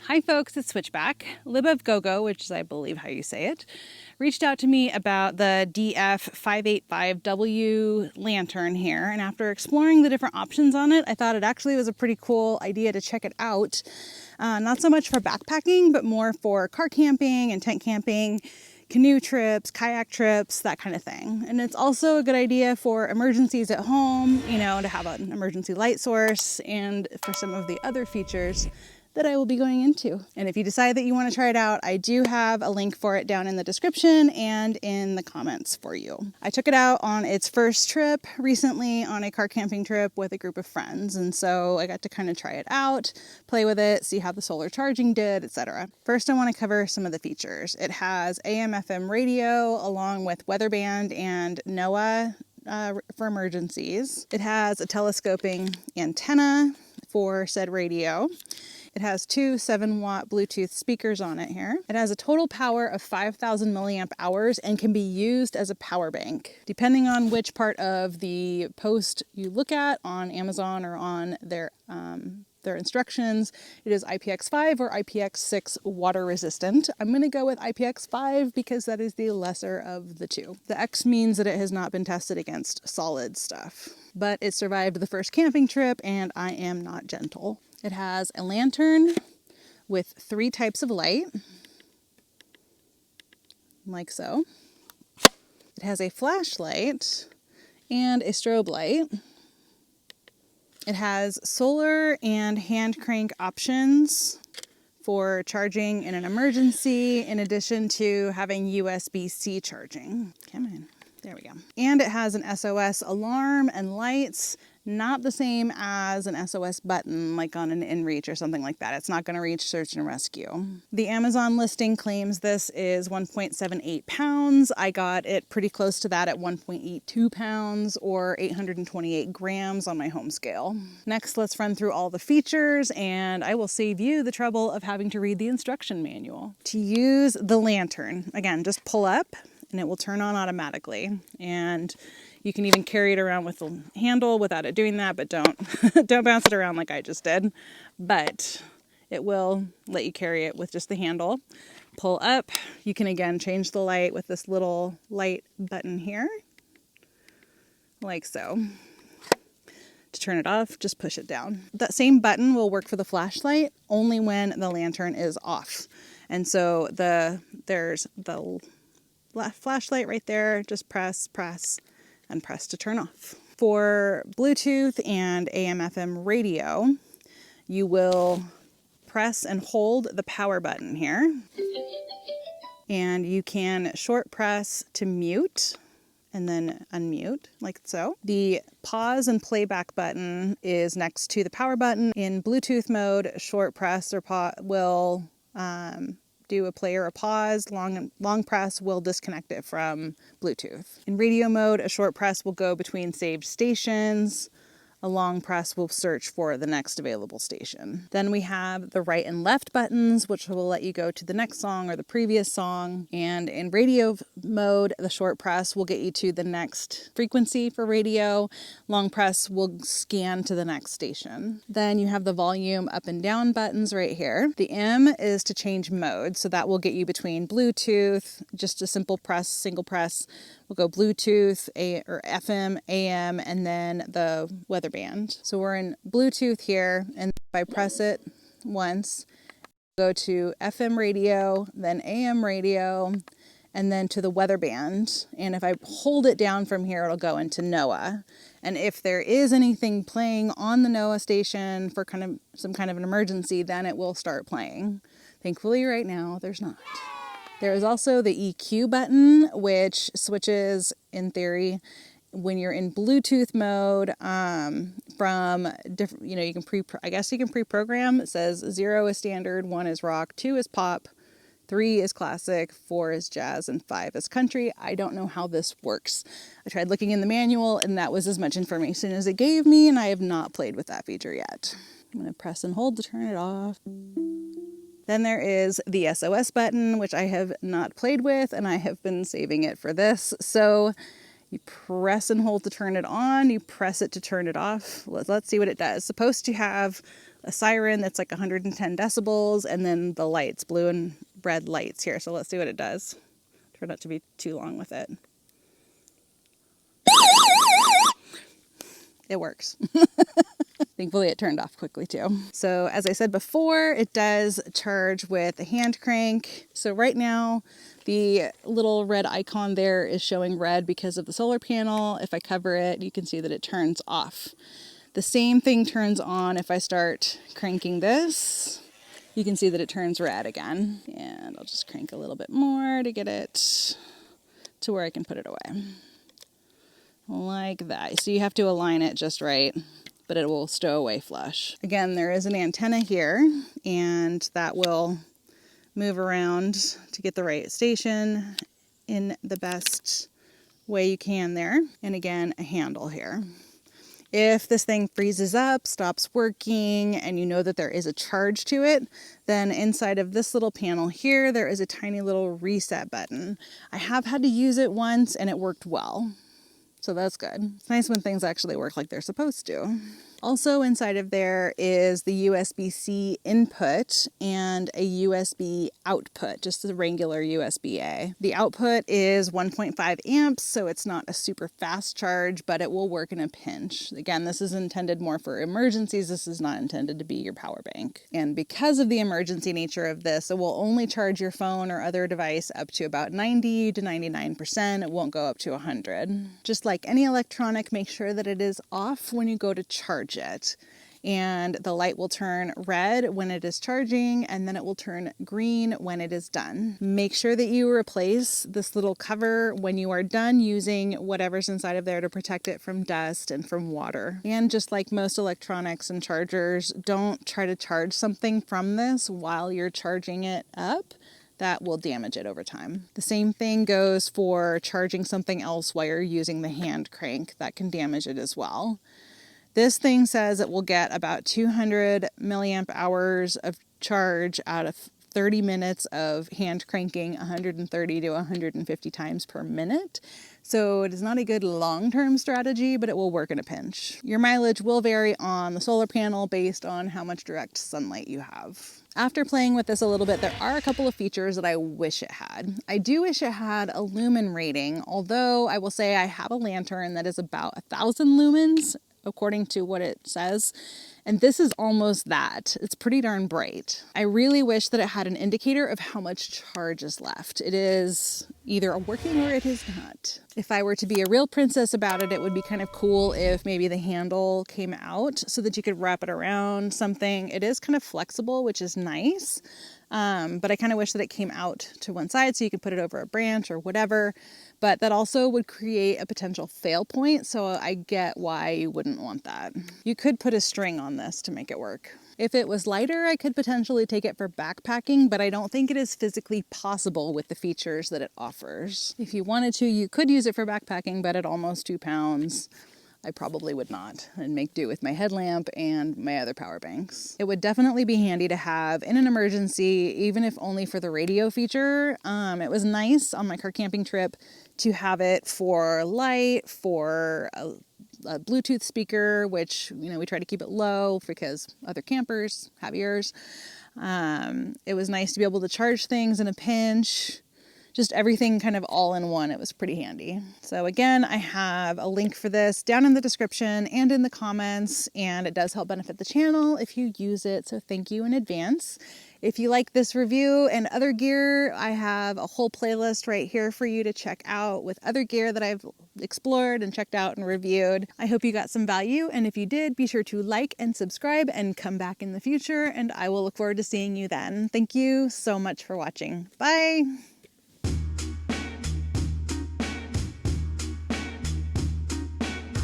Hi folks, it's Switchback. Libovgogo, which is I believe how you say it, reached out to me about the DF-585W lantern here, and after exploring the different options on it, I thought it actually was a pretty cool idea to check it out. Not so much for backpacking, but more for car camping and tent camping, canoe trips, kayak trips, that kind of thing. And it's also a good idea for emergencies at home, you know, to have an emergency light source, and for some of the other features that I will be going into. And if you decide that you want to try it out, I do have a link for it down in the description and in the comments for you. I took it out on its first trip recently on a car camping trip with a group of friends. And so I got to kind of try it out, play with it, see how the solar charging did, etc. First, I want to cover some of the features. It has AM/FM radio along with weather band and NOAA for emergencies. It has a telescoping antenna for said radio. It has two 7-watt Bluetooth speakers on it here. It has a total power of 5,000 milliamp hours and can be used as a power bank. Depending on which part of the post you look at on Amazon or on their instructions, it is IPX5 or IPX6 water resistant. I'm going to go with IPX5 because that is the lesser of the two. The X means that it has not been tested against solid stuff, but it survived the first camping trip and I am not gentle. It has a lantern with 3 types of light, like so. It has a flashlight and a strobe light. It has solar and hand crank options for charging in an emergency, in addition to having USB-C charging. Come on, there we go. And it has an SOS alarm and lights. Not the same as an SOS button like on an InReach or something like that. It's not going to reach search and rescue. The Amazon listing claims this is 1.78 pounds. I got it pretty close to that at 1.82 pounds or 828 grams on my home scale. Next, let's run through all the features and I will save you the trouble of having to read the instruction manual. To use the lantern, again, just pull up and it will turn on automatically. And you can even carry it around with the handle without it doing that, but don't bounce it around like I just did. But it will let you carry it with just the handle. Pull up. You can again change the light with this little light button here, like so. To turn it off, just push it down. That same button will work for the flashlight only when the lantern is off. And so there's the flashlight right there. Just press, and press to turn off. For Bluetooth and AM/FM radio, you will press and hold the power button here. And you can short press to mute and then unmute, like so. The pause and playback button is next to the power button. In Bluetooth mode, short press or will do a play or a pause. Long press will disconnect it from Bluetooth. In radio mode, a short press will go between saved stations. A long press will search for the next available station. Then we have the right and left buttons, which will let you go to the next song or the previous song. And in radio mode, the short press will get you to the next frequency for radio. Long press will scan to the next station. Then you have the volume up and down buttons right here. The M is to change mode. So that will get you between Bluetooth, just a simple press, single press. We'll go Bluetooth, or FM, AM, and then the weather band. So we're in Bluetooth here, and if I press it once, go to FM radio, then AM radio, and then to the weather band. And if I hold it down from here, it'll go into NOAA. And if there is anything playing on the NOAA station for some kind of an emergency, then it will start playing. Thankfully, right now, there's not. There is also the EQ button, which switches, in theory, when you're in Bluetooth mode from different, you can pre-program. It says 0 is standard, 1 is rock, 2 is pop, 3 is classic, 4 is jazz, and 5 is country. I don't know how this works. I tried looking in the manual and that was as much information as it gave me, and I have not played with that feature yet. I'm going to press and hold to turn it off. Then there is the SOS button, which I have not played with, and I have been saving it for this. So you press and hold to turn it on, you press it to turn it off. Let's see what it does. It's supposed to have a siren that's like 110 decibels, and then the lights, blue and red lights here. So let's see what it does. Try not to be too long with it. It works. Thankfully it turned off quickly too. So as I said before, it does charge with a hand crank. So right now the little red icon there is showing red because of the solar panel. If I cover it, you can see that it turns off. The same thing turns on if I start cranking this. You can see that it turns red again. And I'll just crank a little bit more to get it to where I can put it away. Like that. So you have to align it just right, but it will stow away flush. Again, there is an antenna here, and that will move around to get the right station in the best way you can there. And again, a handle here. If this thing freezes up, stops working, and you know that there is a charge to it, then inside of this little panel here, there is a tiny little reset button. I have had to use it once and it worked well. So that's good. It's nice when things actually work like they're supposed to. Also inside of there is the USB-C input and a USB output, just a regular USB-A. The output is 1.5 amps, so it's not a super fast charge, but it will work in a pinch. Again, this is intended more for emergencies. This is not intended to be your power bank. And because of the emergency nature of this, it will only charge your phone or other device up to about 90 to 99%. It won't go up to 100. Just like any electronic, make sure that it is off when you go to charge it, and the light will turn red when it is charging, and then it will turn green when it is done. Make sure that you replace this little cover when you are done using whatever's inside of there to protect it from dust and from water. And just like most electronics and chargers, don't try to charge something from this while you're charging it up. That will damage it over time. The same thing goes for charging something else while you're using the hand crank. That can damage it as well. This thing says it will get about 200 milliamp hours of charge out of 30 minutes of hand cranking 130 to 150 times per minute. So it is not a good long-term strategy, but it will work in a pinch. Your mileage will vary on the solar panel based on how much direct sunlight you have. After playing with this a little bit, there are a couple of features that I wish it had. I do wish it had a lumen rating, although I will say I have a lantern that is about 1,000 lumens, according to what it says. And this is almost that. It's pretty darn bright. I really wish that it had an indicator of how much charge is left. It is either working or it is not. If I were to be a real princess about it, it would be kind of cool if maybe the handle came out so that you could wrap it around something. It is kind of flexible, which is nice. But I kind of wish that it came out to one side so you could put it over a branch or whatever. But that also would create a potential fail point, so I get why you wouldn't want that. You could put a string on this to make it work. If it was lighter, I could potentially take it for backpacking, but I don't think it is physically possible with the features that it offers. If you wanted to, you could use it for backpacking, but at almost 2 pounds, I probably would not, and make do with my headlamp and my other power banks. It would definitely be handy to have in an emergency, even if only for the radio feature. It was nice on my car camping trip to have it for light, for a Bluetooth speaker, which, you know, we try to keep it low because other campers have ears. It was nice to be able to charge things in a pinch. Just everything kind of all in one. It was pretty handy. So again, I have a link for this down in the description and in the comments, and it does help benefit the channel if you use it. So thank you in advance. If you like this review and other gear, I have a whole playlist right here for you to check out with other gear that I've explored and checked out and reviewed. I hope you got some value, and if you did, be sure to like and subscribe and come back in the future, and I will look forward to seeing you then. Thank you so much for watching. Bye!